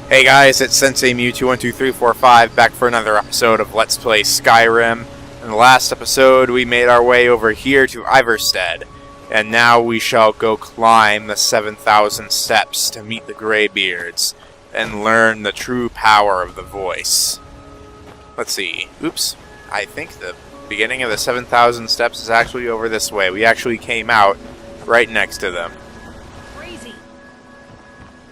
Hey guys, it's Sensei Mew212345 back for another episode of Let's Play Skyrim. In the last episode, we made our way over here to Iverstead, and now we shall go climb the 7,000 steps to meet the Greybeards and learn the true power of the voice. Let's see. Oops. I think the beginning of the 7,000 steps is actually over this way. We actually came out right next to them. Crazy.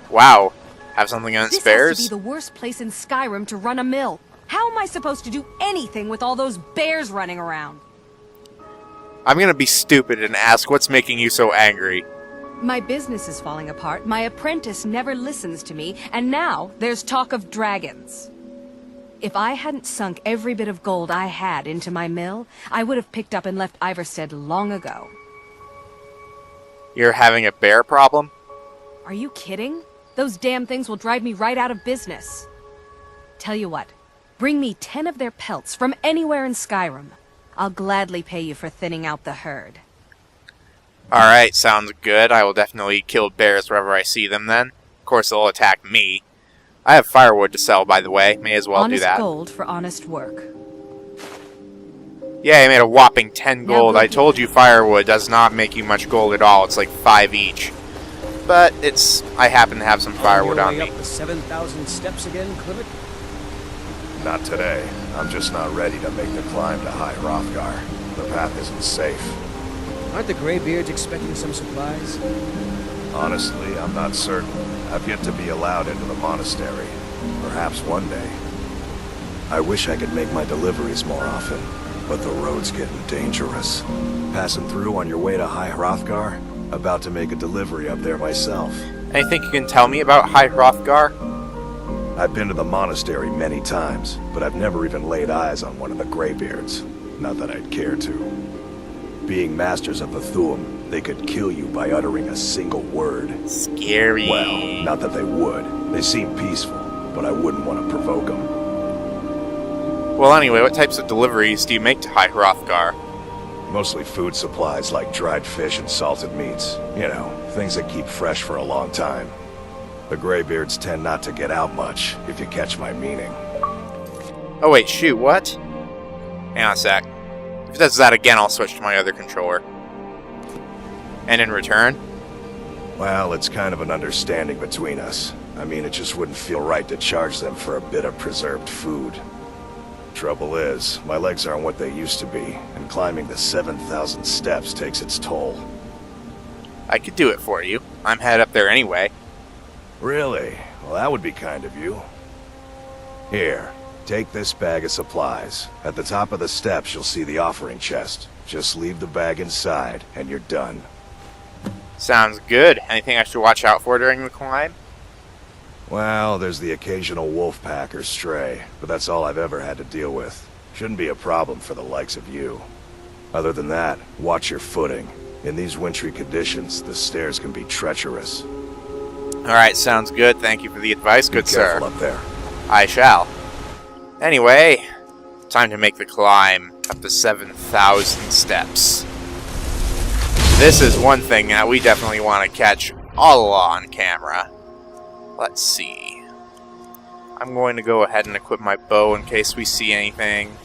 Wow. Have something on spares? This has to be the worst place in Skyrim to run a mill. How am I supposed to do anything with all those bears running around? I'm gonna be stupid and ask what's making you so angry. My business is falling apart, my apprentice never listens to me, and now there's talk of dragons. If I hadn't sunk every bit of gold I had into my mill, I would have picked up and left Iverstead long ago. You're having a bear problem? Are you kidding? Those damn things will drive me right out of business. Tell you what, bring me 10 of their pelts from anywhere in Skyrim. I'll gladly pay you for thinning out the herd. Alright, sounds good. I will definitely kill bears wherever I see them then. Of course, they'll attack me. I have firewood to sell, by the way. May as well do that. Honest gold for honest work. Yeah, I made a whopping 10 gold. I told you firewood does not make you much gold at all. It's like 5 each. But I happen to have some firewood on me. Up the 7,000 steps again, Clivet? Not today. I'm just not ready to make the climb to High Hrothgar. The path isn't safe. Aren't the Greybeards expecting some supplies? Honestly, I'm not certain. I've yet to be allowed into the monastery. Perhaps one day. I wish I could make my deliveries more often, but the road's getting dangerous. Passing through on your way to High Hrothgar? About to make a delivery up there myself. Anything you can tell me about High Hrothgar? I've been to the monastery many times, but I've never even laid eyes on one of the Greybeards. Not that I'd care to. Being masters of the Thuum, they could kill you by uttering a single word. Scary. Well, not that they would. They seem peaceful, but I wouldn't want to provoke them. Well, anyway, what types of deliveries do you make to High Hrothgar? Mostly food supplies like dried fish and salted meats. You know, things that keep fresh for a long time. The Greybeards tend not to get out much, if you catch my meaning. Oh wait, shoot, what? Hang on a sec. If it does that again, I'll switch to my other controller. And in return? Well, it's kind of an understanding between us. I mean, it just wouldn't feel right to charge them for a bit of preserved food. Trouble is, my legs aren't what they used to be, and climbing the 7,000 steps takes its toll. I could do it for you. I'm headed up there anyway. Really? Well, that would be kind of you. Here, take this bag of supplies. At the top of the steps, you'll see the offering chest. Just leave the bag inside, and you're done. Sounds good. Anything I should watch out for during the climb? Well, there's the occasional wolf pack or stray, but that's all I've ever had to deal with. Shouldn't be a problem for the likes of you. Other than that, watch your footing. In these wintry conditions, the stairs can be treacherous. Alright, sounds good. Thank you for the advice, good sir. Be careful up there. I shall. Anyway, time to make the climb up the 7,000 steps. This is one thing that we definitely want to catch all on camera. Let's see. I'm going to go ahead and equip my bow in case we see anything.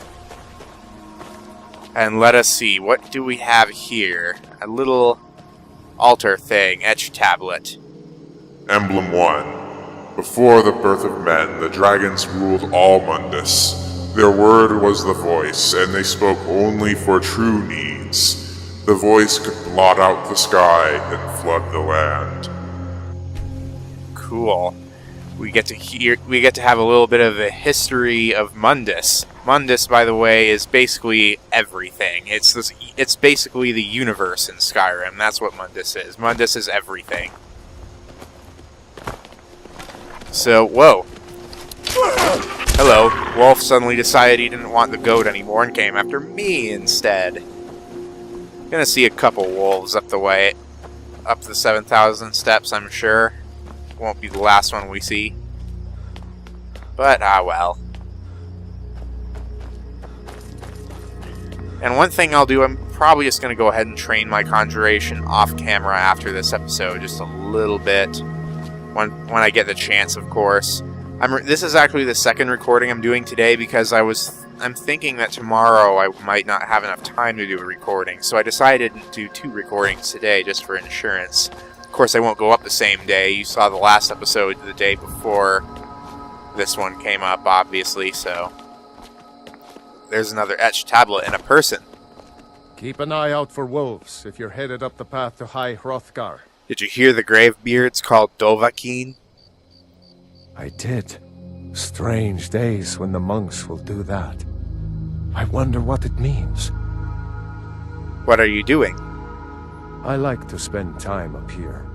And let us see, what do we have here? A little altar thing, etch tablet. Emblem 1. Before the birth of men, the dragons ruled all Mundus. Their word was the voice, and they spoke only for true needs. The voice could blot out the sky and flood the land. Cool. We get to have a little bit of a history of Mundus. Mundus, by the way, is basically everything. It's basically the universe in Skyrim. That's what Mundus is. Mundus is everything. So, whoa. Hello. Wolf suddenly decided he didn't want the goat anymore and came after me instead. Gonna see a couple wolves up the way. Up the 7,000 steps, I'm sure. Won't be the last one we see. But, ah well. And one thing I'll do, I'm probably just going to go ahead and train my conjuration off camera after this episode, just a little bit. When I get the chance, of course. This is actually the second recording I'm doing today because I'm thinking that tomorrow I might not have enough time to do a recording, so I decided to do 2 recordings today just for insurance. Of course, they won't go up the same day. You saw the last episode the day before this one came up, obviously, so... There's another etched tablet and a person. Keep an eye out for wolves if you're headed up the path to High Hrothgar. Did you hear the Greybeards called Dovahkiin? I did. Strange days when the monks will do that. I wonder what it means. What are you doing? I like to spend time up here.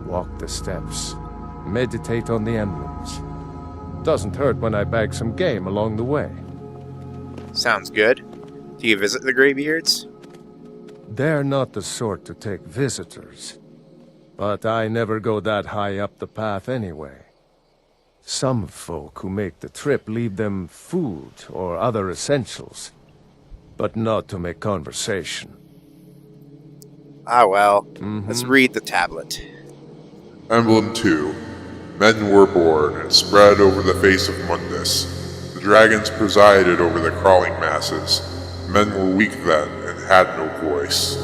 Walk the steps. Meditate on the emblems. Doesn't hurt when I bag some game along the way. Sounds good. Do you visit the Greybeards? They're not the sort to take visitors. But I never go that high up the path anyway. Some folk who make the trip leave them food or other essentials, but not to make conversation. Ah well, let's read the tablet. Emblem 2. Men were born and spread over the face of Mundus. The dragons presided over the crawling masses. Men were weak then and had no voice.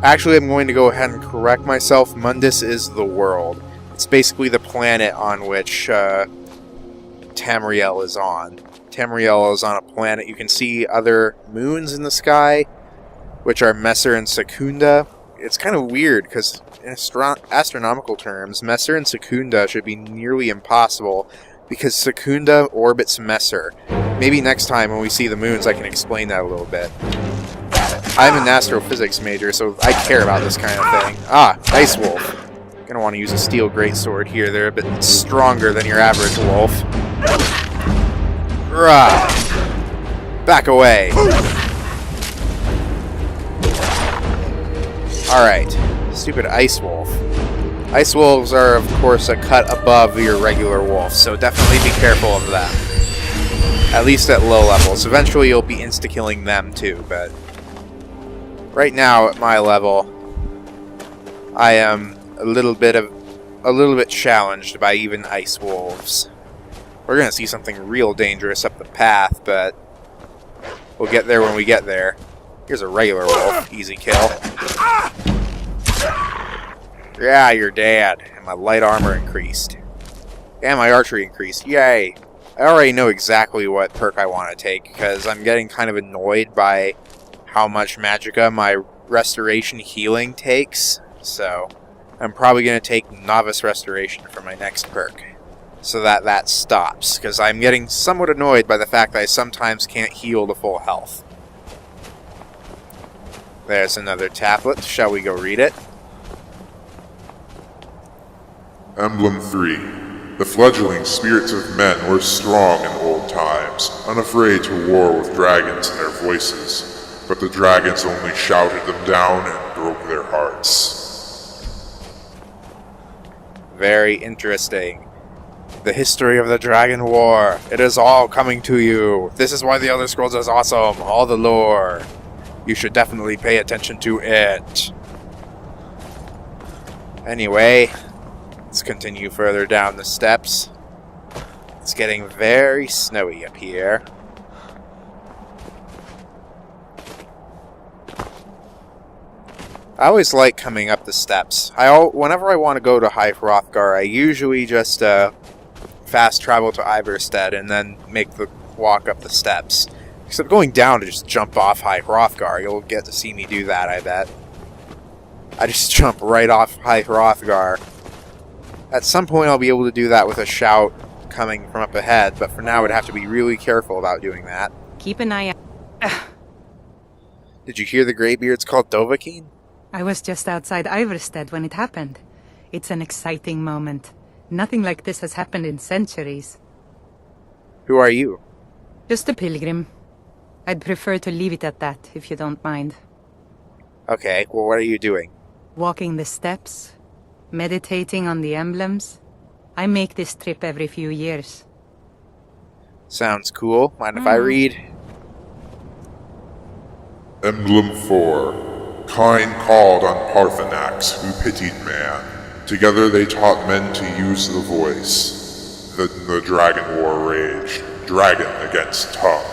Actually, I'm going to go ahead and correct myself. Mundus is the world. It's basically the planet on which Tamriel is on. Tamriel is on a planet. You can see other moons in the sky, which are Messer and Secunda. It's kind of weird, because in astronomical terms, Messer and Secunda should be nearly impossible, because Secunda orbits Messer. Maybe next time when we see the moons I can explain that a little bit. I'm an astrophysics major, so I care about this kind of thing. Ah, Ice Wolf. Gonna want to use a steel greatsword here. They're a bit stronger than your average wolf. Rah! Back away. Alright. Stupid Ice Wolf. Ice Wolves are, of course, a cut above your regular wolf, so definitely be careful of them. At least at low levels. Eventually you'll be insta-killing them too, but... Right now, at my level, I am a little bit challenged by even Ice Wolves. We're gonna see something real dangerous up the path, but we'll get there when we get there. Here's a regular wolf. Easy kill. Yeah, you're dead. And my light armor increased. And my archery increased. Yay! I already know exactly what perk I want to take, because I'm getting kind of annoyed by how much magicka my restoration healing takes. So, I'm probably going to take Novice Restoration for my next perk, so that stops, because I'm getting somewhat annoyed by the fact that I sometimes can't heal to full health. There's another tablet. Shall we go read it? Emblem 3. The fledgling spirits of men were strong in old times, unafraid to war with dragons in their voices, but the dragons only shouted them down and broke their hearts. Very interesting. The history of the Dragon War. It is all coming to you. This is why the Elder Scrolls is awesome. All the lore. You should definitely pay attention to it. Anyway, let's continue further down the steps. It's getting very snowy up here. I always like coming up the steps. Whenever I want to go to High Hrothgar, I usually just fast travel to Ivarstead and then make the walk up the steps. Except going down to just jump off High Hrothgar. You'll get to see me do that, I bet. I just jump right off High Hrothgar. At some point I'll be able to do that with a shout coming from up ahead, but for now I'd have to be really careful about doing that. Keep an eye out. Did you hear the Greybeards called Dovahkiin? I was just outside Ivarstead when it happened. It's an exciting moment. Nothing like this has happened in centuries. Who are you? Just a pilgrim. I'd prefer to leave it at that, if you don't mind. Okay, well what are you doing? Walking the steps, meditating on the emblems. I make this trip every few years. Sounds cool. Mind if I read? Emblem 4. Kine called on Parthenax, who pitied man. Together they taught men to use the voice. the dragon war raged. Dragon against tongue.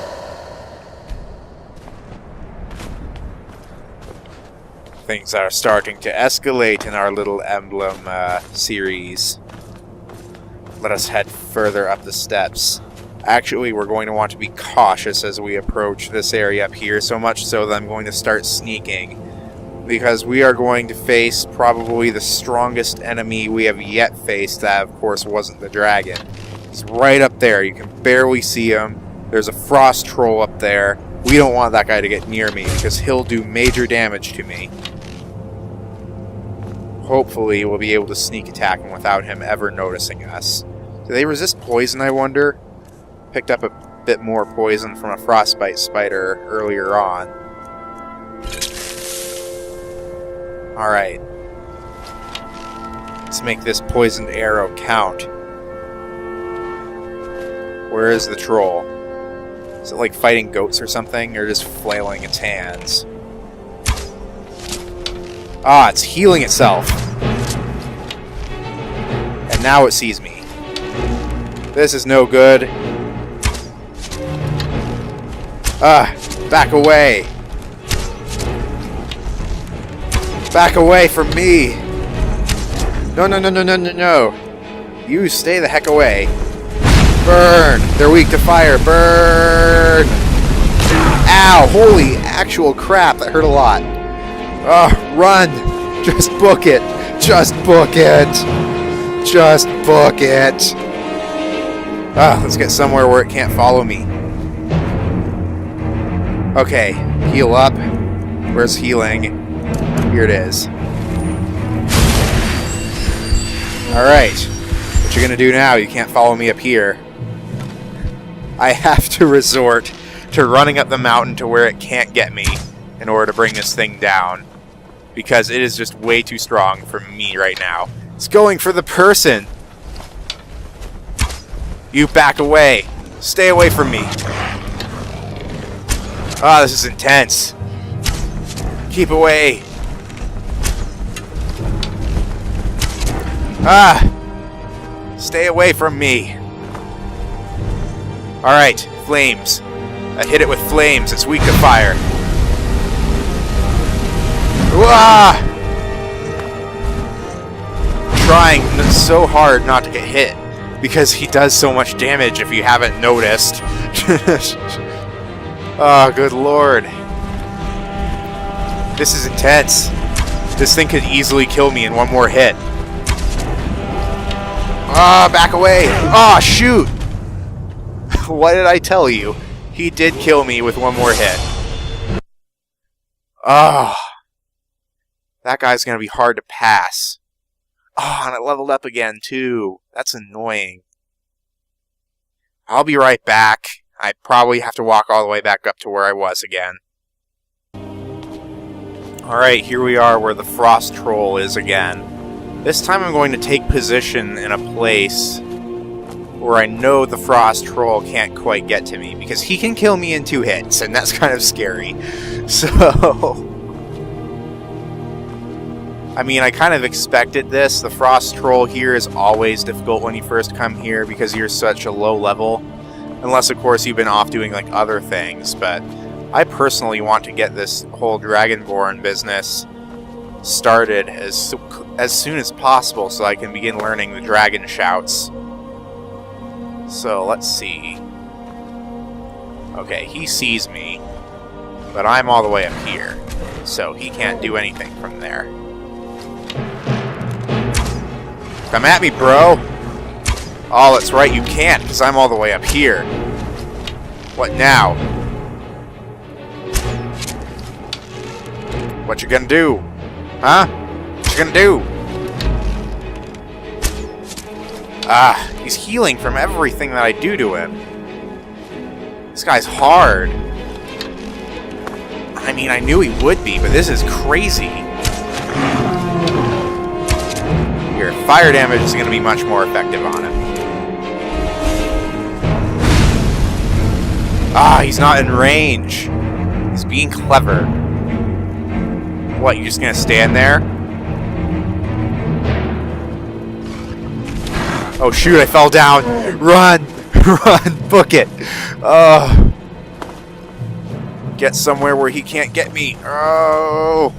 Things are starting to escalate in our little emblem series. Let us head further up the steps. Actually, we're going to want to be cautious as we approach this area up here, so much so that I'm going to start sneaking. Because we are going to face probably the strongest enemy we have yet faced. That, of course, wasn't the dragon. He's right up there. You can barely see him. There's a frost troll up there. We don't want that guy to get near me because he'll do major damage to me. Hopefully, we'll be able to sneak attack him without him ever noticing us. Do they resist poison, I wonder? Picked up a bit more poison from a frostbite spider earlier on. Alright. Let's make this poisoned arrow count. Where is the troll? Is it like fighting goats or something, or just flailing its hands? Ah, it's healing itself. And now it sees me. This is no good. Ah, back away. Back away from me. No, no, no, no, no, no, no. You stay the heck away. Burn! They're weak to fire. Burn! Ow! Holy actual crap, that hurt a lot. Oh, run! Just book it! Just book it! Just book it! Ah, let's get somewhere where it can't follow me. Okay, heal up. Where's healing? Here it is. Alright. What you gonna do now? You can't follow me up here. I have to resort to running up the mountain to where it can't get me in order to bring this thing down. Because it is just way too strong for me right now. It's going for the person! You back away! Stay away from me! Ah, this is intense. Keep away! Ah! Stay away from me! Alright, flames. I hit it with flames. It's weak to fire. Wah! Trying so hard not to get hit because he does so much damage if you haven't noticed. Oh, good lord. This is intense. This thing could easily kill me in one more hit. Ah, back away! Ah, shoot! What did I tell you? He did kill me with one more hit. Ah. That guy's gonna be hard to pass. Oh, and it leveled up again, too. That's annoying. I'll be right back. I probably have to walk all the way back up to where I was again. Alright, here we are where the frost troll is again. This time I'm going to take position in a place where I know the frost troll can't quite get to me, because he can kill me in 2 hits, and that's kind of scary. So... I mean, I kind of expected this. The frost troll here is always difficult when you first come here because you're such a low level. Unless, of course, you've been off doing, like, other things. But I personally want to get this whole Dragonborn business started as soon as possible so I can begin learning the dragon shouts. So, let's see. Okay, he sees me, but I'm all the way up here. So, he can't do anything from there. Come at me, bro! Oh, that's right, you can't, because I'm all the way up here. What now? What you gonna do? Huh? What you gonna do? Ah, he's healing from everything that I do to him. This guy's hard. I mean, I knew he would be, but this is crazy. Here, fire damage is going to be much more effective on him. Ah, he's not in range. He's being clever. What, you just going to stand there? Oh shoot, I fell down. Run! Run! Book it! Get somewhere where he can't get me. Oh!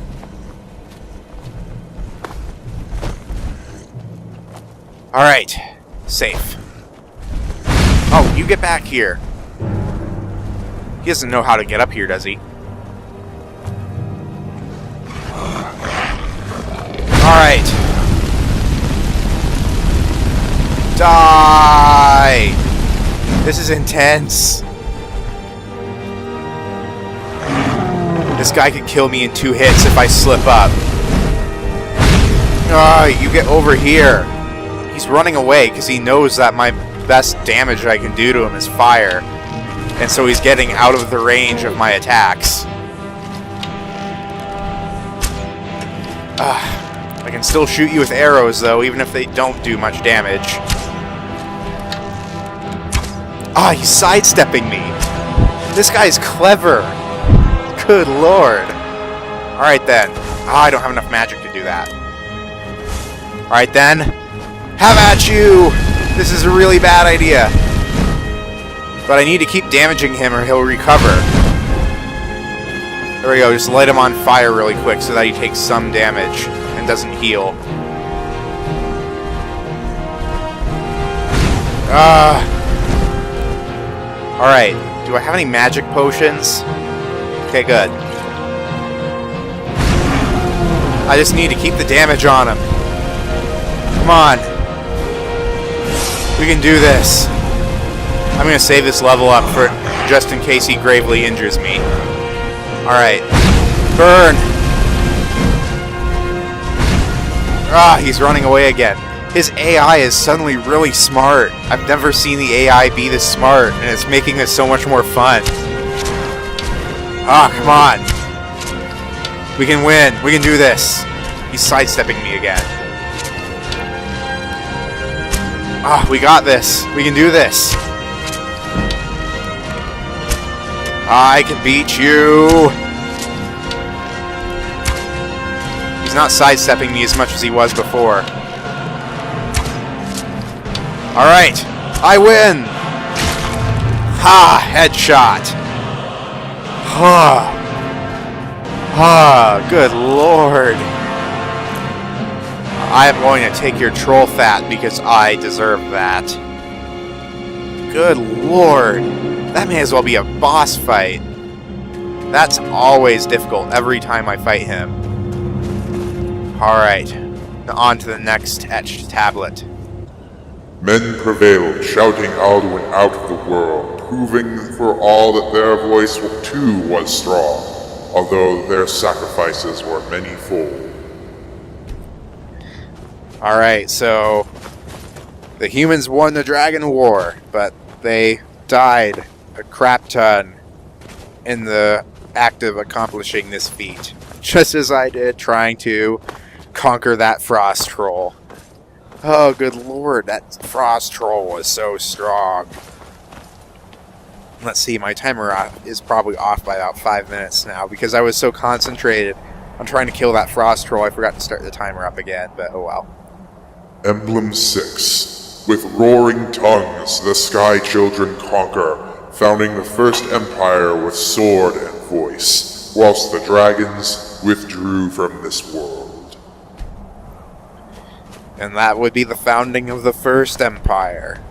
Alright. Safe. Oh, you get back here. He doesn't know how to get up here, does he? Alright. Die! This is intense. This guy could kill me in 2 hits if I slip up. Ah, you get over here. He's running away because he knows that my best damage I can do to him is fire. And so he's getting out of the range of my attacks. I can still shoot you with arrows, though, even if they don't do much damage. Ah, he's sidestepping me. This guy's clever. Good lord. Alright then. Ah, I don't have enough magic to do that. Alright then. Have at you! This is a really bad idea. But I need to keep damaging him or he'll recover. There we go, just light him on fire really quick so that he takes some damage and doesn't heal. Alright, do I have any magic potions? Okay, good. I just need to keep the damage on him. Come on. We can do this. I'm gonna save this level up for just in case he gravely injures me. Alright. Burn! Ah, he's running away again. His AI is suddenly really smart. I've never seen the AI be this smart, and it's making this so much more fun. Ah, come on. We can win. We can do this. He's sidestepping me again. Ah, we got this. We can do this. I can beat you. He's not sidestepping me as much as he was before. Alright, I win! Ha! Headshot! Ha! Ha! Good lord! I am going to take your troll fat because I deserve that. Good lord! That may as well be a boss fight. That's always difficult every time I fight him. Alright, on to the next etched tablet. Men prevailed, shouting Alduin out of the world, proving for all that their voice too was strong, although their sacrifices were many-fold. Alright, so the humans won the Dragon War, but they died a crap ton in the act of accomplishing this feat. Just as I did trying to conquer that frost troll. Oh, good lord, that frost troll was so strong. Let's see, my timer is probably off by about 5 minutes now, because I was so concentrated on trying to kill that frost troll, I forgot to start the timer up again, but oh well. Emblem 6. With roaring tongues, the Sky Children conquer, founding the first empire with sword and voice, whilst the dragons withdrew from this world. And that would be the founding of the first empire.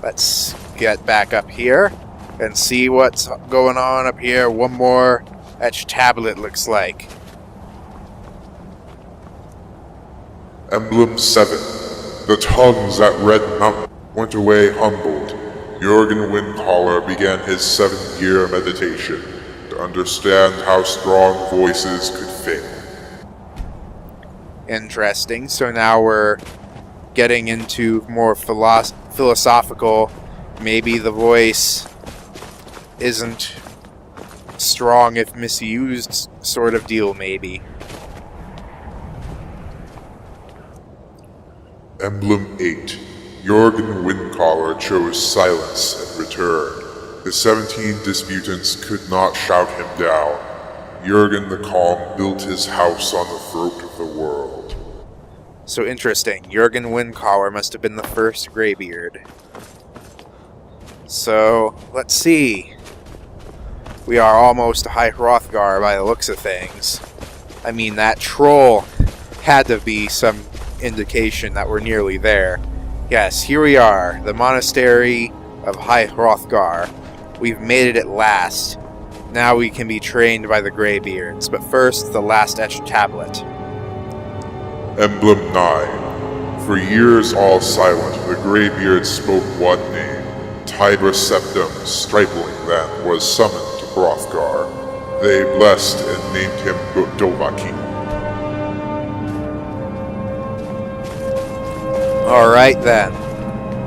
Let's get back up here and see what's going on up here. One more etched tablet looks like. Emblem 7. The tongues at Red Mountain went away humbled. Jurgen Windcaller began his 7-year meditation to understand how strong voices could fail. Interesting. So now we're getting into more philosophical. Maybe the voice isn't strong if misused sort of deal, maybe. Emblem 8. Jurgen Windcaller chose silence and returned. The 17 disputants could not shout him down. Jurgen the Calm built his house on the throat of the world. So interesting. Jurgen Windcaller must have been the first Greybeard. So, let's see. We are almost to High Hrothgar by the looks of things. I mean, that troll had to be some indication that we're nearly there. Yes, here we are, the monastery of High Hrothgar. We've made it at last. Now we can be trained by the Greybeards, but first, the last etched tablet. Emblem 9. For years all silent, the Greybeards spoke one name. Tiber Septim, stripling then, was summoned to Hrothgar. They blessed and named him Dovahkiin. Alright then.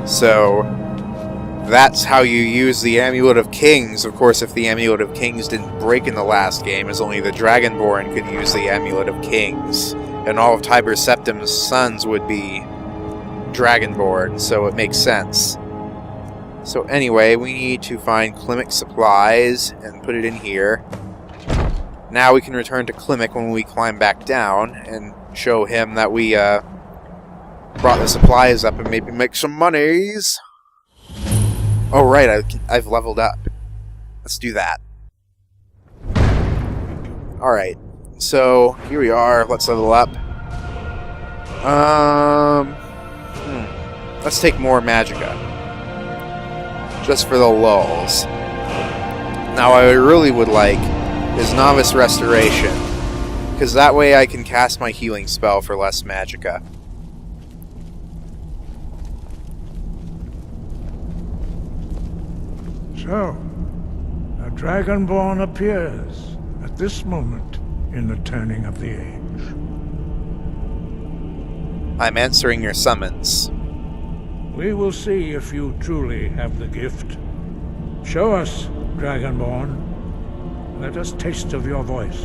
So, that's how you use the Amulet of Kings. Of course, if the Amulet of Kings didn't break in the last game, as only the Dragonborn could use the Amulet of Kings. And all of Tiber Septim's sons would be Dragonborn, so it makes sense. So anyway, we need to find Klimek supplies and put it in here. Now we can return to Klimek when we climb back down and show him that we brought the supplies up and maybe make some monies. Oh right, I've leveled up. Let's do that. Alright, so here we are. Let's level up. Let's take more Magicka. Just for the lulls. Now what I really would like is Novice Restoration, because that way I can cast my healing spell for less Magicka. So, a Dragonborn appears at this moment in the turning of the age. I'm answering your summons. We will see if you truly have the gift. Show us, Dragonborn. Let us taste of your voice.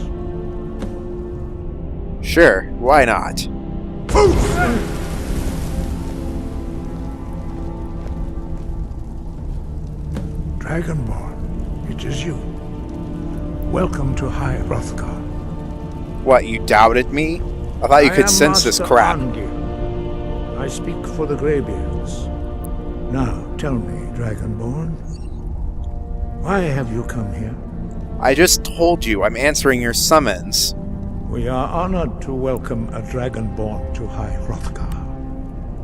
Sure, why not? Dragonborn, it is you. Welcome to High Hrothgar. What, you doubted me? I thought you could sense this crap. I speak for the Greybeards. Now, tell me, Dragonborn, why have you come here? I just told you, I'm answering your summons. We are honored to welcome a Dragonborn to High Hrothgar.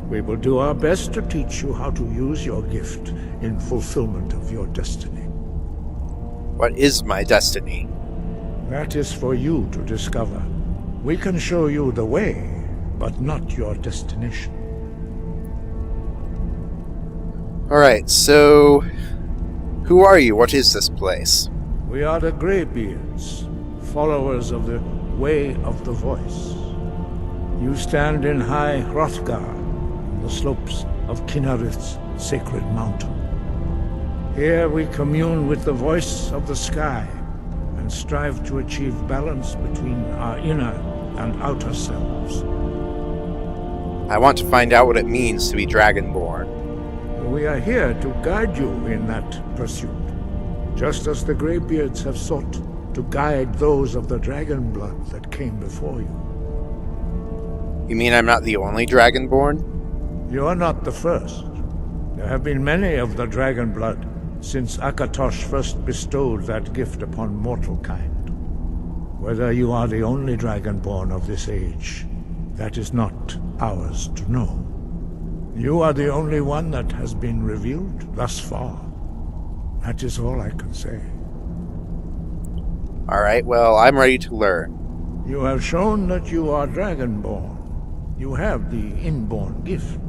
We will do our best to teach you how to use your gift in fulfillment of your destiny. What is my destiny? That is for you to discover. We can show you the way, but not your destination. Alright, so... who are you? What is this place? We are the Greybeards, followers of the Way of the Voice. You stand in High Hrothgar, on the slopes of Kinnarith's sacred mountain. Here we commune with the voice of the sky, and strive to achieve balance between our inner and outer selves. I want to find out what it means to be Dragonborn. We are here to guide you in that pursuit, just as the Greybeards have sought to guide those of the dragon blood that came before you. You mean I'm not the only Dragonborn? You are not the first. There have been many of the dragon blood since Akatosh first bestowed that gift upon mortal kind. Whether you are the only Dragonborn of this age, that is not ours to know. You are the only one that has been revealed thus far. That is all I can say. Alright, well, I'm ready to learn. You have shown that you are Dragonborn. You have the inborn gift.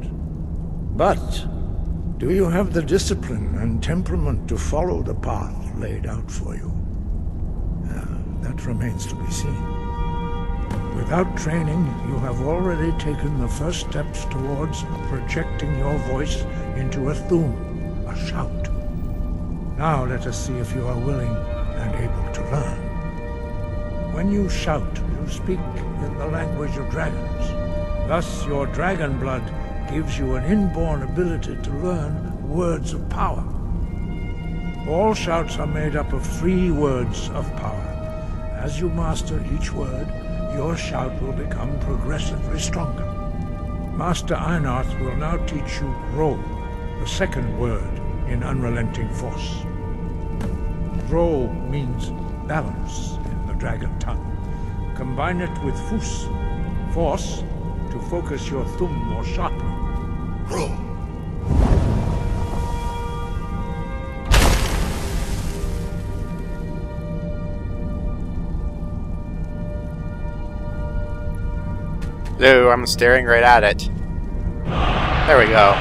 But do you have the discipline and temperament to follow the path laid out for you? That remains to be seen. Without training, you have already taken the first steps towards projecting your voice into a thum, a shout. Now let us see if you are willing and able to learn. When you shout, you speak in the language of dragons. Thus, your dragon blood gives you an inborn ability to learn words of power. All shouts are made up of 3 words of power. As you master each word, your shout will become progressively stronger. Master Einarth will now teach you Ro, the second word in Unrelenting Force. Ro means balance in the dragon tongue. Combine it with Fus, force, to focus your thumb more sharply. Ro. Ooh, I'm staring right at it. There we go.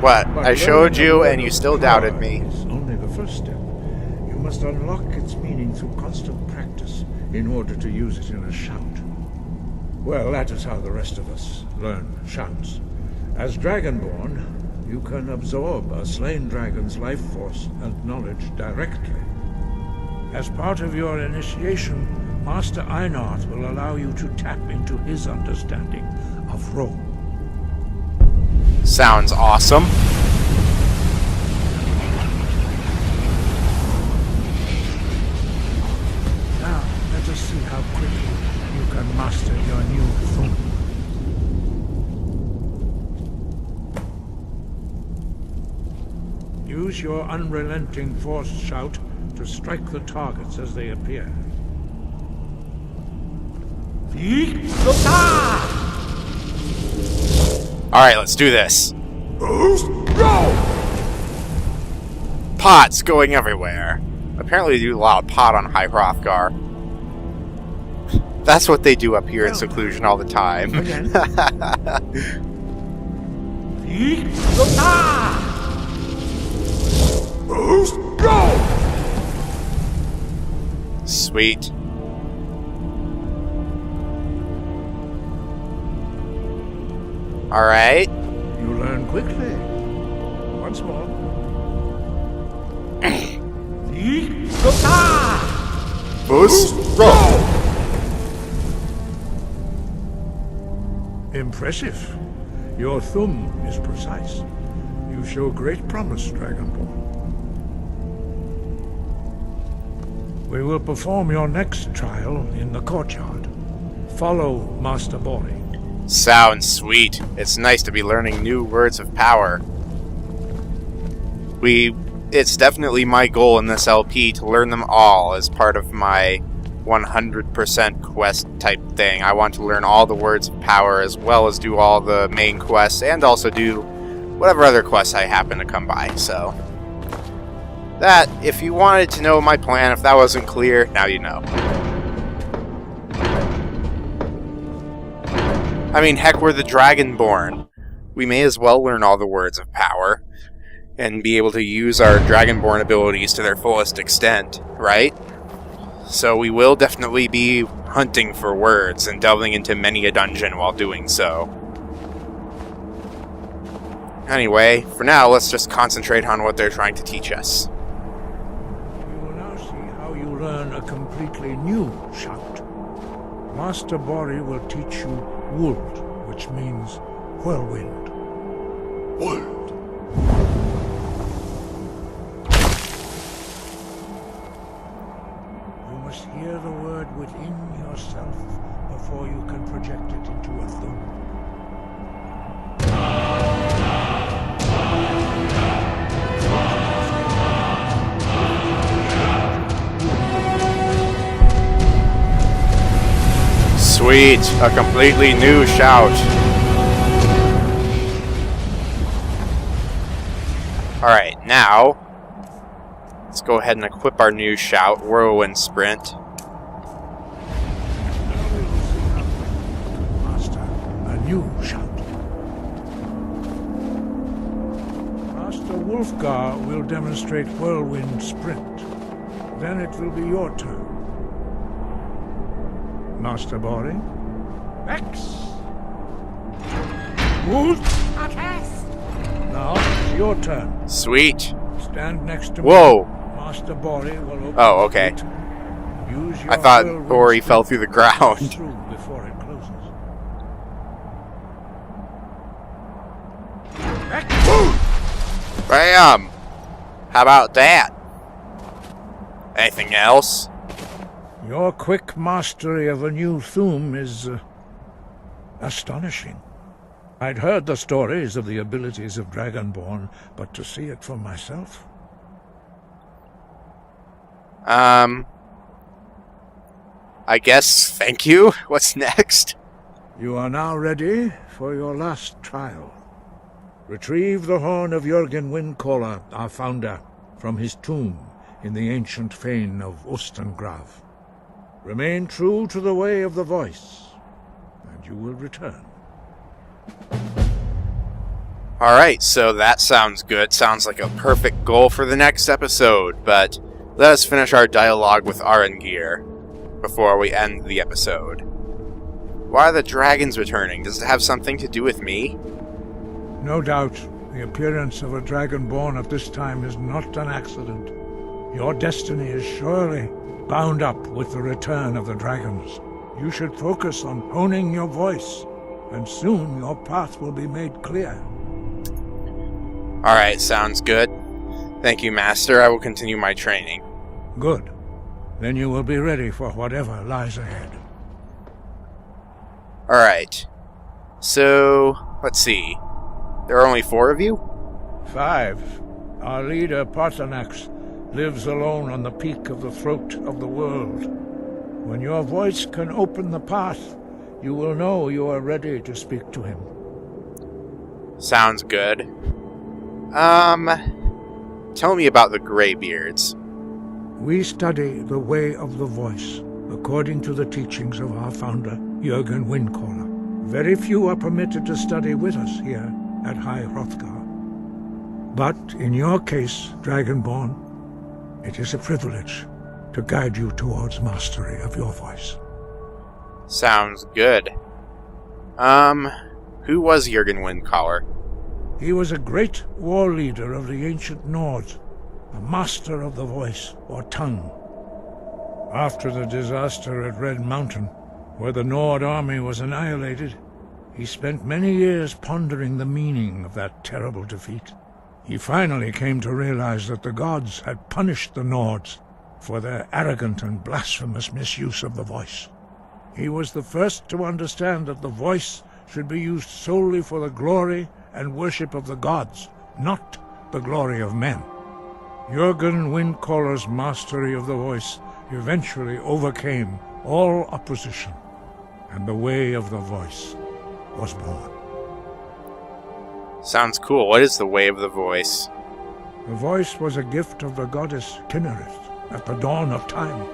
What? I showed you and you still doubted me. It's only the first step. You must unlock its meaning through constant practice in order to use it in a shout. Well, that is how the rest of us learn shouts. As Dragonborn, you can absorb a slain dragon's life force and knowledge directly. As part of your initiation, Master Einarth will allow you to tap into his understanding of Ro. Sounds awesome. Now, let us see how quickly you can master your new thumb. Use your unrelenting force shout to strike the targets as they appear. Alright, let's do this. Pots going everywhere. Apparently they do a lot of pot on High Hrothgar. That's what they do up here in seclusion all the time. Sweet. Alright. You learn quickly. Once more. Boost. Roll. Impressive. Your thumb is precise. You show great promise, Dragonborn. We will perform your next trial in the courtyard. Follow Master Bori. Sounds sweet. It's nice to be learning new words of power. It's definitely my goal in this LP to learn them all as part of my 100% quest type thing. I want to learn all the words of power as well as do all the main quests and also do whatever other quests I happen to come by, so... That, if you wanted to know my plan, if that wasn't clear, now you know. I mean, heck, we're the Dragonborn. We may as well learn all the words of power and be able to use our Dragonborn abilities to their fullest extent, right? So we will definitely be hunting for words and delving into many a dungeon while doing so. Anyway, for now, let's just concentrate on what they're trying to teach us. You will now see how you learn a completely new shout. Master Bori will teach you Wuld, which means whirlwind. Wuld. You must hear the word within yourself before you can project it into a thumb. Sweet! A completely new shout. Alright, now let's go ahead and equip our new shout, Whirlwind Sprint. Master, a new shout. Master Wulfgar will demonstrate Whirlwind Sprint. Then it will be your turn. Master Bori? X! Wuld? Now it's your turn. Sweet. Stand next to Whoa. me. Master Bori will open Oh, okay. the gate. Use your I thought whirlwind Bori sprint fell through the to pass ground. through before it closes. Bam! How about that? Anything else? Your quick mastery of a new Thum is astonishing. I'd heard the stories of the abilities of Dragonborn, but to see it for myself... I guess thank you. What's next? You are now ready for your last trial. Retrieve the horn of Jürgen Windcaller, our founder, from his tomb in the ancient fane of Ostengrav. Remain true to the way of the voice, and you will return. Alright, so that sounds good. Sounds like a perfect goal for the next episode, but let us finish our dialogue with Arangir before we end the episode. Why are the dragons returning? Does it have something to do with me? No doubt, the appearance of a Dragonborn at this time is not an accident. Your destiny is surely bound up with the return of the dragons. You should focus on honing your voice, and soon your path will be made clear. Alright, sounds good. Thank you, Master. I will continue my training. Good. Then you will be ready for whatever lies ahead. Alright. So, let's see. There are only 4 of you? 5. Our leader, Parthenax, lives alone on the peak of the throat of the world. When your voice can open the path, you will know you are ready to speak to him. Sounds good. Tell me about the Greybeards. We study the way of the voice, according to the teachings of our founder, Jürgen Windcaller. Very few are permitted to study with us here at High Hrothgar. But in your case, Dragonborn, it is a privilege to guide you towards mastery of your voice. Sounds good. Who was Jürgen Windcaller? He was a great war leader of the ancient Nords, a master of the voice, or tongue. After the disaster at Red Mountain, where the Nord army was annihilated, he spent many years pondering the meaning of that terrible defeat. He finally came to realize that the gods had punished the Nords for their arrogant and blasphemous misuse of the voice. He was the first to understand that the voice should be used solely for the glory and worship of the gods, not the glory of men. Jürgen Windcaller's mastery of the voice eventually overcame all opposition, and the way of the voice was born. Sounds cool. What is the way of the voice? The voice was a gift of the goddess Kinnereth at the dawn of time.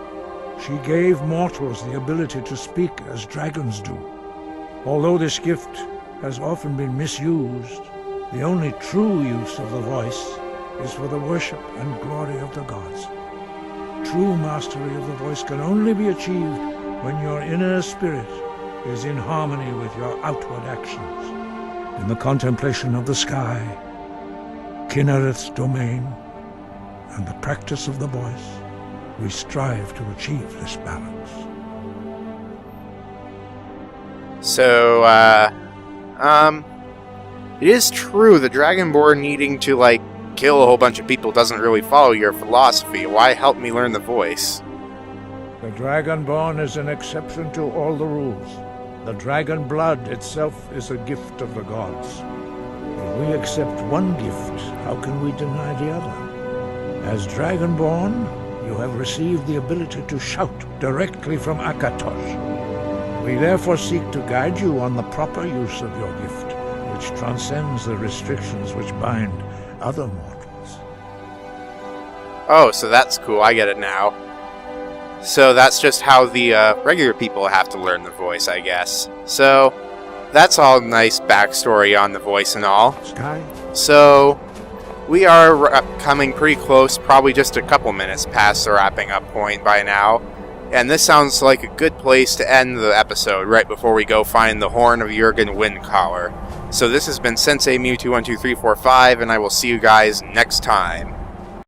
She gave mortals the ability to speak as dragons do. Although this gift has often been misused, the only true use of the voice is for the worship and glory of the gods. True mastery of the voice can only be achieved when your inner spirit is in harmony with your outward actions. In the contemplation of the sky, Kinnereth's domain, and the practice of the voice, we strive to achieve this balance. So, it is true the Dragonborn needing to, kill a whole bunch of people doesn't really follow your philosophy. Why help me learn the voice? The Dragonborn is an exception to all the rules. The dragon blood itself is a gift of the gods. If we accept one gift, how can we deny the other? As Dragonborn, you have received the ability to shout directly from Akatosh. We therefore seek to guide you on the proper use of your gift, which transcends the restrictions which bind other mortals. Oh, so that's cool. I get it now. So that's just how the regular people have to learn the voice, I guess. So that's all nice backstory on the voice and all. Sky? So we are coming pretty close, probably just a couple minutes past the wrapping up point by now. And this sounds like a good place to end the episode right before we go find the Horn of Jürgen Windcaller. So this has been Sensei Mew2123455, and I will see you guys next time.